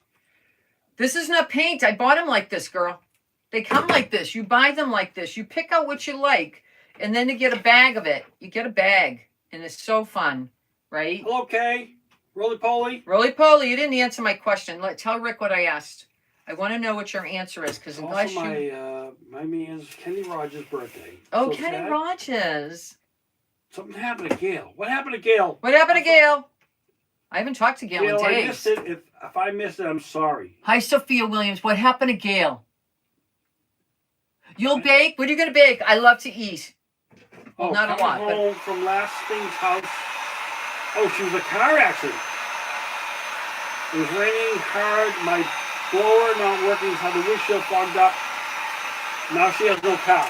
This is not paint. I bought them like this, girl. They come like this. You buy them like this. You pick out what you like, and then you get a bag of it. You get a bag, and it's so fun, right? Hello, Kay. Roly-poly. Roly-poly, you didn't answer my question. Tell Rick what I asked. I want to know what your answer is, because unless Also, you... my man's Kenny Rogers' birthday. Oh, So Kenny sad. Rogers. Something happened to Gail. What happened to Gail? What happened to Gail? I haven't talked to Gail in Gail, I days. missed it. If I missed it, I'm sorry. Hi, Sophia Williams. What happened to Gail? You'll bake? What are you going to bake? I love to eat. Well, not a coming lot, but- home from last thing's house. Oh, she was in a car accident. It was raining hard. My blower not working, so the windshield fogged up. Now she has no car.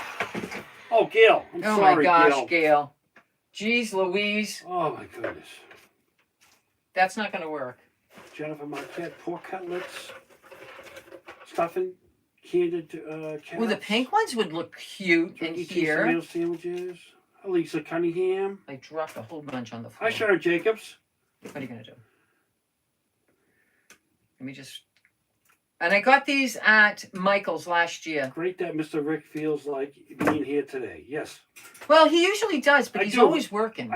Oh, Gail. I'm Oh sorry, my gosh, Gail. Gail. Jeez Louise. Oh, my goodness. That's not going to work. Jennifer Marquette, pork cutlets, stuffing, candied carrots. Well, the pink ones would look cute in turkey here. tomato sandwiches. Lisa Cunningham. I dropped a whole bunch on the floor. Hi, Sharon Jacobs. What are you going to do? Let me just... And I got these at Michael's last year. Great that Mr. Rick feels like being here today. Yes. Well, he usually does, but I he's do. always working.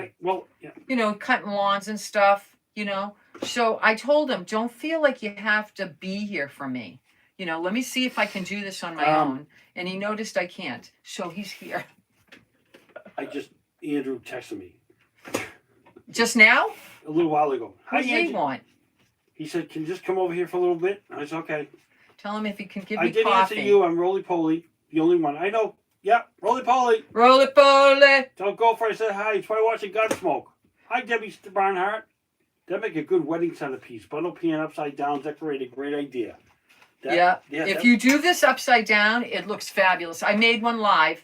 Yeah. You know, cutting lawns and stuff, you know. So I told him, don't feel like you have to be here for me. You know, let me see if I can do this on my own. And he noticed I can't. So he's here. Andrew texted me Just now? a little while ago. What does he Angie. want? He said, can you just come over here for a little bit? I said, okay. Tell him if he can give I me did coffee. answer you. I'm roly-poly. The only one. I know. Yeah, roly-poly. Roly-poly. Don't go for it. I said hi. He's probably watching Gunsmoke. Hi, Debbie Barnhart. That'd make a good wedding centerpiece. Bundle pan upside down, decorated. Great idea. If you do this upside down, it looks fabulous. I made one live.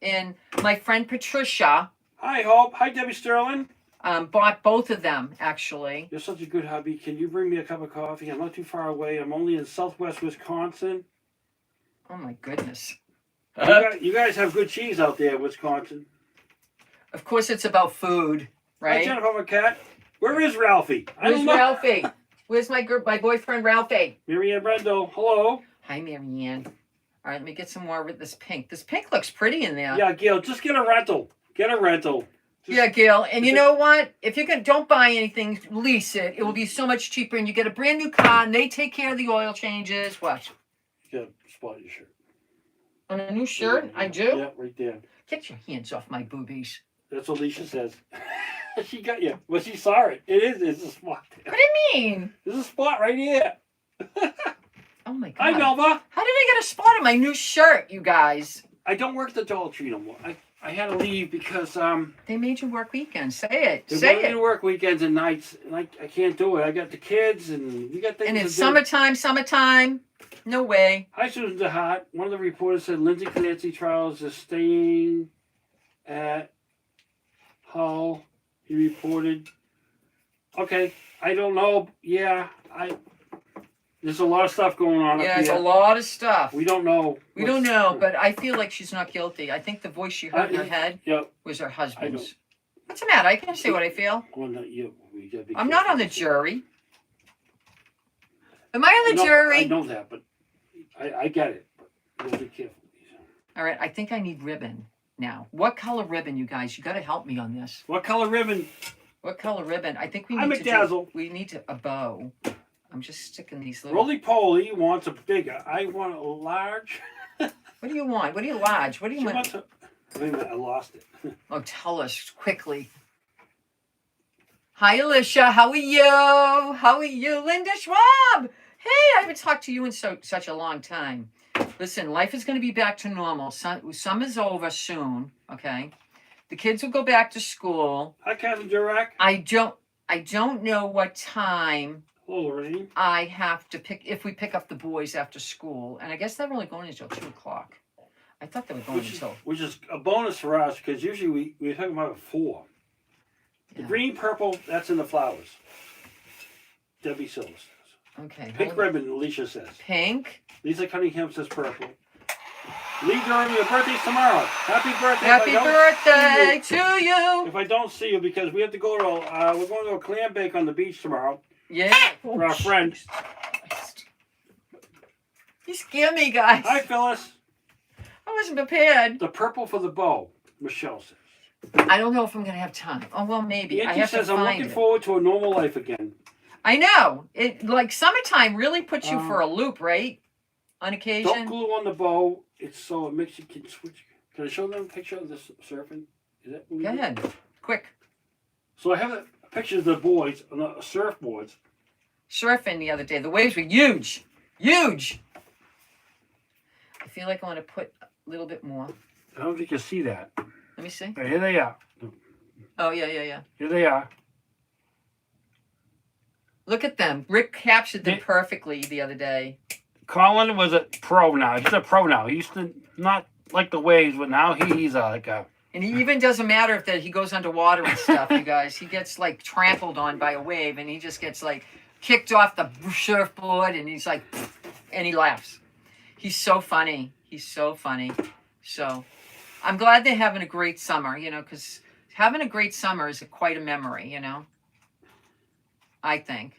And my friend Patricia Hi, Hope. Hi, Debbie Sterling. bought both of them, actually. You're such a good hubby. Can you bring me a cup of coffee? I'm not too far away. I'm only in southwest Wisconsin. Oh, my goodness. You guys have good cheese out there in Wisconsin. Of course, it's about food, Hi, right? Jennifer McCat. Where is Ralphie? I Where's don't know. Ralphie? Where's my boyfriend, Ralphie? Marianne Brendel. Hello. Hi, Marianne. All right, let me get some more with this pink. This pink looks pretty in there. Yeah, Gail, just get a rental. Get a rental. Yeah, Gail. And you know what? If you can, don't buy anything, lease it. It will be so much cheaper. And you get a brand new car, and they take care of the oil changes. What? You got a spot in your shirt. On a new shirt? Yeah, I do? Yeah, right there. Get your hands off my boobies. That's what Alicia says. She got you. Well, she saw it. It is. It's a spot. What do you mean? There's a spot right here. Oh, my God. Hi, Melva. How did I get a spot on my new shirt, you guys? I don't work at the Dollar Tree no more. I had to leave because They made you work weekends. Say it. they Say want me it. to work weekends and nights, and I can't do it. I got the kids, and we got things And to it's do. summertime. No way. Hi, Susan DeHart. One of the reporters said Lindsay Clancy Charles is staying at Hull. He reported. Okay, I don't know. Yeah, there's a lot of stuff going on Yeah, up it's here. a lot of stuff. We don't know. We don't know, but I feel like she's not guilty. I think the voice she heard in her head Yeah. was her husband's. don't- What's the matter? I can say what I feel. Well, no, we gotta be I'm not careful. on the jury. Am I on the No, jury? I know that, but I get it. But we'll be careful. All right, I think I need ribbon now. What color ribbon, you guys? You got to help me on this. What color ribbon? What color ribbon? I think we I'm need to McDazzle. we need to a bow. I'm just sticking these little. Roly Poly wants a bigger. I want a large. What do you want? What do you large? What do you She want? wants a, wait a minute, I lost it. Oh, tell us quickly. Hi, Alicia. How are you? How are you, Linda Schwab? Hey, I haven't talked to you in such a long time. Listen, life is going to be back to normal. Summer's over soon. Okay, the kids will go back to school. Hi, Captain Durack. I don't know what time. Hello, Lorraine. I have to if we pick up the boys after school, and I guess they're only going until 2:00. I thought they were going until. Which is a bonus for us because usually we're talking about at 4. The green, purple, that's in the flowers. Debbie Silver says. Okay. Pink ribbon, Alicia says. Pink. Lisa Cunningham says purple. Lee Durham, your birthday's tomorrow. Happy birthday. Happy birthday to you. If I don't see you, because we have to go to, we're going to a clam bake on the beach tomorrow. Yeah. For our friend. You scare me, guys. Hi, Phyllis. I wasn't prepared. The purple for the bow, Michelle says. I don't know if I'm going to have time. Oh, well, maybe. Auntie I have says, to I'm find looking it. forward to a normal life again. I know. It like summertime really puts you for a loop, right? On occasion. Don't glue on the bow. It's so it makes you can switch. Can I show them a picture of this surfing? Is that what we Go do? ahead. Quick. So I have a picture of the boys on the surfboards. Surfing the other day. The waves were huge. Huge. I feel like I want to put a little bit more. I don't think you see that. Let me see. Right, here they are. Oh, yeah. Here they are. Look at them. Rick captured them perfectly the other day. Colin was a pro now. He's a pro now. He used to not like the waves, but now he's like a... And he even doesn't matter if that he goes underwater and stuff, you guys. He gets like trampled on by a wave and he just gets like kicked off the surfboard and he's like, and he laughs. He's so funny. He's so funny. So I'm glad they're having a great summer, you know, because having a great summer is quite a memory, you know, I think.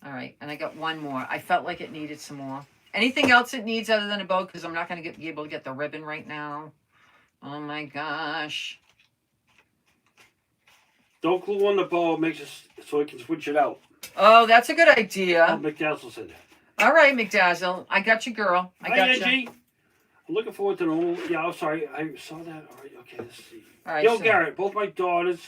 All right, and I got one more. I felt like it needed some more. Anything else it needs other than a bow? Because I'm not going to be able to get the ribbon right now. Oh, my gosh. Don't glue on the bow. It makes it so it can switch it out. Oh, that's a good idea. McDazzle said that. All right, McDazzle. I got you, girl. I got you. Angie. I'm looking forward to the whole... Yeah, I'm sorry. I saw that. All right, okay, let's see. All right, Yo, so- Garrett, both my daughters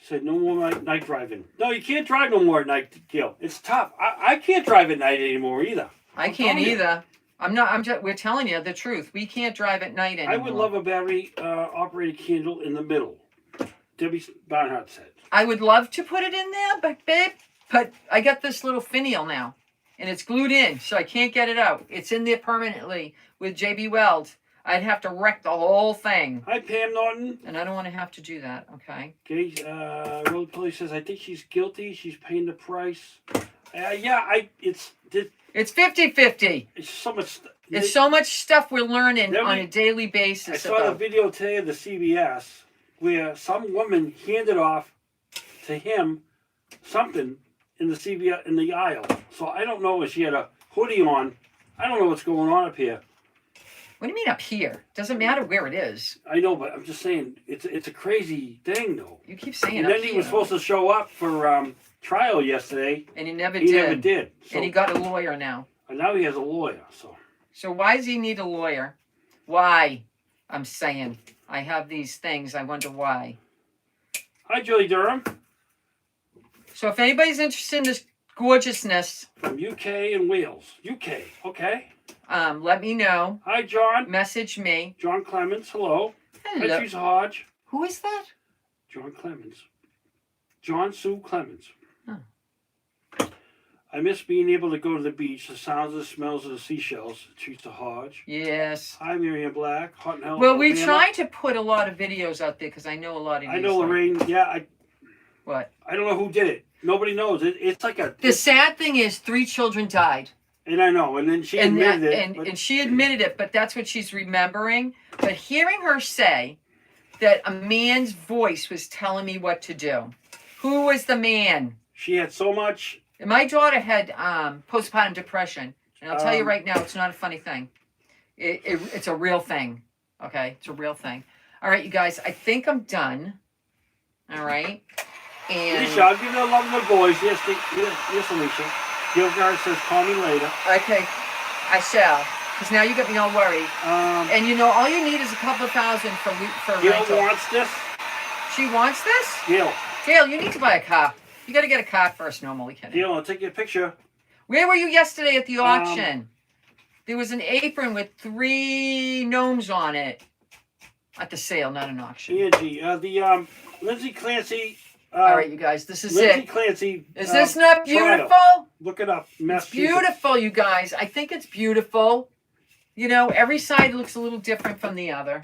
said no more night driving. No, you can't drive no more at night, Gil. It's tough. I can't drive at night anymore either. I can't either. We're telling you the truth. We can't drive at night anymore. I would love a battery operated candle in the middle. Debbie Barnhart said. I would love to put it in there, but I got this little finial now, and it's glued in, so I can't get it out. It's in there permanently with JB Weld. I'd have to wreck the whole thing. Hi, Pam Norton. And I don't want to have to do that, okay? Okay, Road Police says, I think she's guilty. She's paying the price. It's 50-50. It's so much. It's so much stuff we're learning on a daily basis. I saw the video today of the CBS where some woman handed off to him something in the CBS in the aisle. So I don't know if she had a hoodie on. I don't know what's going on up here. What do you mean up here? Doesn't matter where it is. I know, but I'm just saying it's a crazy thing, though. You keep saying and up then here. he was supposed to show up for trial yesterday. And he never He did. never did. So, And he got a lawyer now. and now he has a lawyer. So why does he need a lawyer? Why? I'm saying. I have these things. I wonder why. Hi, Julie Durham. So if anybody's interested in this gorgeousness, From UK and Wales. UK, okay. let me know. Hi, John. Message me. John Clemens, hello. Hello. Hi, Teresa Hodge. Who is that? John Clemens. John Sue Clemens. Oh. I miss being able to go to the beach, the sounds and smells of the seashells. Teresa Hodge. Yes. Hi, Miriam Black. Hot and Hell. Well, we Alabama. try to put a lot of videos out there because I know a lot of I these, know like- Lorraine. Yeah, What? I don't know who did it. Nobody knows. It's like a... The sad thing is 3 children died. And I know. And then she And, admitted that, it. and she admitted it, but that's what she's remembering. But hearing her say that a man's voice was telling me what to do. Who was the man? She had so much... My daughter had postpartum depression. And I'll tell you right now, it's not a funny thing. It's a real thing. Okay? It's a real thing. All right, you guys, I think I'm done. All right? And Alicia, I'll give you the love of the boys. Yes, Alicia. Gilgard says, call me later. okay, I shall. Because now you got me all worried. And you know, all you need is a couple of thousand for Gail rental. wants this. She wants this? Gail. Gail, you need to buy a car. You got to get a car first. No, I'm only kidding. Gail, I'll take you a picture. Where were you yesterday at the auction? There was an apron with 3 gnomes on it. At the sale, not an auction. Angie, the Lindsay Clancy. All right, you guys, this is Lindsay it. Clancy. Is this not beautiful? Trial. Look it up. It's beautiful, you guys. I think it's beautiful. You know, every side looks a little different from the other.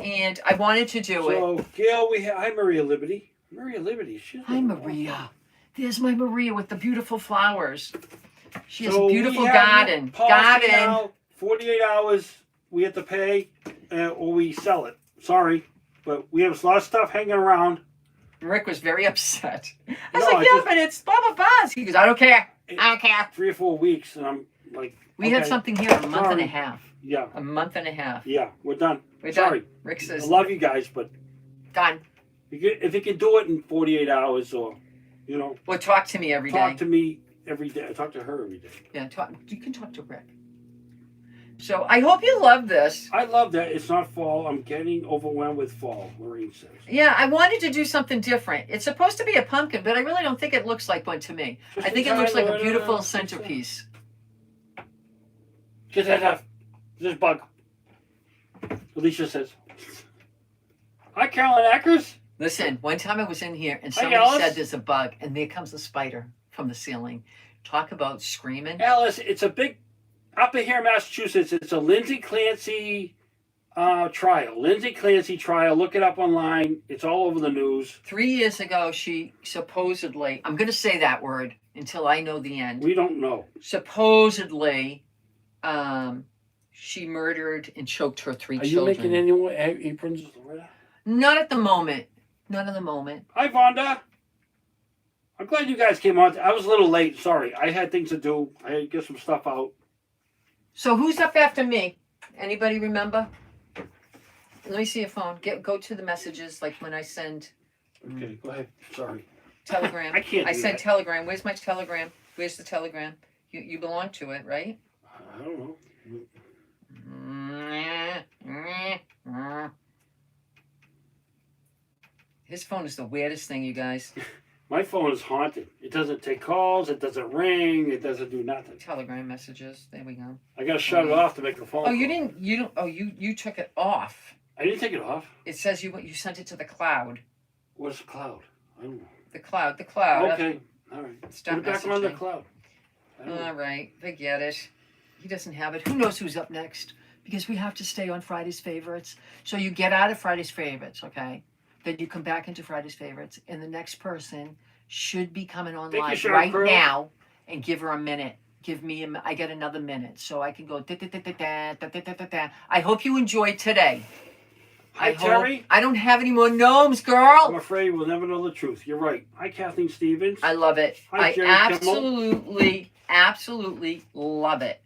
And I wanted to do it. So, Gail, hi, Maria Liberty. Maria Liberty. Hi, Maria. There's my Maria with the beautiful flowers. She has So a beautiful we have garden. policy now, 48 hours we have to pay or we sell it. Sorry, but we have a lot of stuff hanging around. Rick was very upset. I was No, like, yeah, but it's blah, blah, blah. He goes, I don't care. I don't care. 3 or 4 weeks, and I'm like, We had okay, something here a month and a Sorry. half. Yeah, A month and a half. yeah, we're done. We're Sorry. done. Rick I says, love you guys, but done. if you can do it in 48 hours or, you know, Well, talk to me every day. talk to me every day. I talk to her every day. Yeah, you can talk to Rick. So I hope you love this. I love that it's not fall. I'm getting overwhelmed with fall, Maureen says. Yeah, I wanted to do something different. It's supposed to be a pumpkin, but I really don't think it looks like one to me. Just I think in it looks time, like a Loretta. beautiful centerpiece. Get that up. This bug. Alicia says. Hi, Carolyn Ackers. Listen, one time I was in here and Hi, somebody Alice. said there's a bug, and there comes a spider from the ceiling. Talk about screaming. Alice, it's a big, up in here in Massachusetts, it's a Lindsay Clancy trial. Lindsay Clancy trial. Look it up online. It's all over the news. 3 years ago, she supposedly, I'm going to say that word until I know the end. We don't know. Supposedly, she murdered and choked her 3 children. any more aprons, Loretta? Not at the moment. Not at the moment. Hi, Vonda. I'm glad you guys came on. I was a little late. Sorry. I had things to do. I had to get some stuff out. So who's up after me? Anybody remember? Let me see your phone. Go to the messages, like when I send Okay, go ahead. Sorry. Telegram. I can't I do sent that. Telegram. Where's my Telegram? Where's the Telegram? You belong to it, right? I don't know. His phone is the weirdest thing, you guys. My phone is haunted. It doesn't take calls. It doesn't ring. It doesn't do nothing. Telegram messages. There we go. I got to shut it off to make the phone. Oh, you call. didn't. You don't. Oh, you took it off. I didn't take it off. It says you sent it to the cloud. What's the cloud? I don't know. The cloud. The cloud. Okay. All right. Stop Put it back on the messaging. cloud. I don't know. All right, forget it. He doesn't have it. Who knows who's up next? Because we have to stay on Friday's favorites. So you get out of Friday's favorites, okay? Then you come back into Friday's favorites, and the next person should be coming on Thank you, live Sharon right Crow. now, and give her a minute. Give me I get another minute, so I can go. I hope you enjoyed today. Hi, Terry. I don't have any more gnomes, I'm girl. afraid we'll never know the truth. You're right. Hi, Kathleen Stevens. I love it. Hi, I Jerry absolutely love it.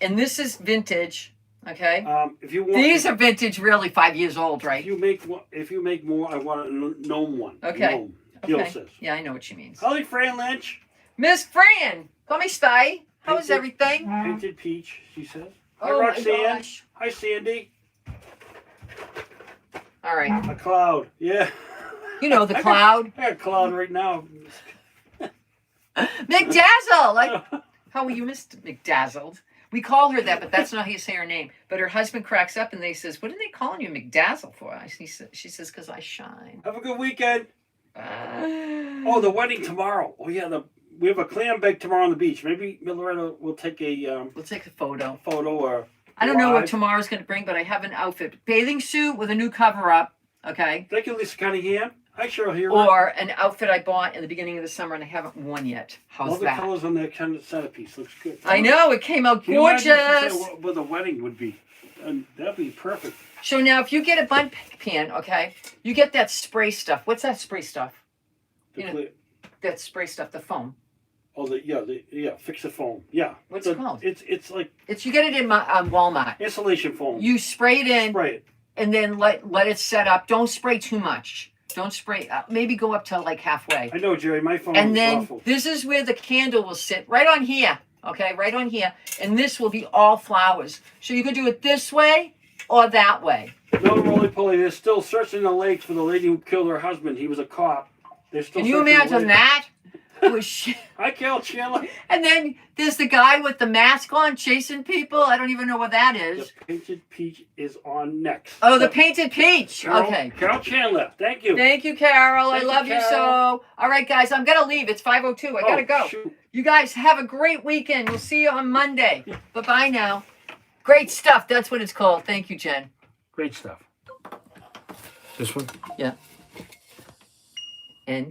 And this is vintage, okay? If you want, These are vintage, really 5 years old, If right? you make more, I want a gnome one. Okay. Gnome. Gil Okay. says. Yeah, I know what she means. Holly Fran Lynch. Miss Fran, call me Sty. How is Painted- everything? Painted peach, she says. Hi, Oh my Roxanne. gosh. Hi, Sandy. All right. A cloud. Yeah. You know the cloud. I got a cloud right now. McDazzle. Like, how were you, Miss McDazzled? We call her that, but that's not how you say her name. But her husband cracks up and they says, "What are they calling you McDazzle for?" She says, "Because I shine." Have a good weekend. Oh, the wedding tomorrow. Oh, yeah. We have a clam bake tomorrow on the beach. Maybe Loretta will take a We'll take a photo. or I don't know what live. tomorrow's going to bring, but I have an outfit. Bathing suit with a new cover up, okay? Thank you, Lisa Cunningham. Hi, Cheryl here. Or an outfit I bought in the beginning of the summer and I haven't worn yet. How's All the that? colors on that kind of centerpiece. Looks good. I know, it came out Can you imagine if you gorgeous. said what the wedding would be? And that'd be perfect. So now if you get a Bundt pan, okay, you get that spray stuff. What's that spray stuff? The You know- clear- That spray stuff, the foam. Oh, fix the foam. Yeah. What's it called? It's like You get it in Walmart. insulation foam. You spray it in spray it. and then let it set up. Don't spray too much. Don't spray. Maybe go up to like halfway. I know, Jerry. My phone And is then awful. this is where the candle will sit, right on here. Okay, right on here. And this will be all flowers. So you could do it this way or that way. No, roly-poly. They're still searching the lake for the lady who killed her husband. He was a cop. They're still Can you searching the imagine lake. that? It was shit. Hi, Cal Chandler. And then there's the guy with the mask on chasing people. I don't even know what that is. The painted peach is on next. Oh, the painted peach. Carol, Okay. Carol Chandler. Thank you. Thank you, Carol. Thank I you, love you Carol. so. All right, guys, I'm going to leave. It's 5:02. I got to go. Shoot. You guys have a great weekend. We'll see you on Monday. Bye-bye now. Great stuff. That's what it's called. Thank you, Jen. Great stuff. This one? Yeah. And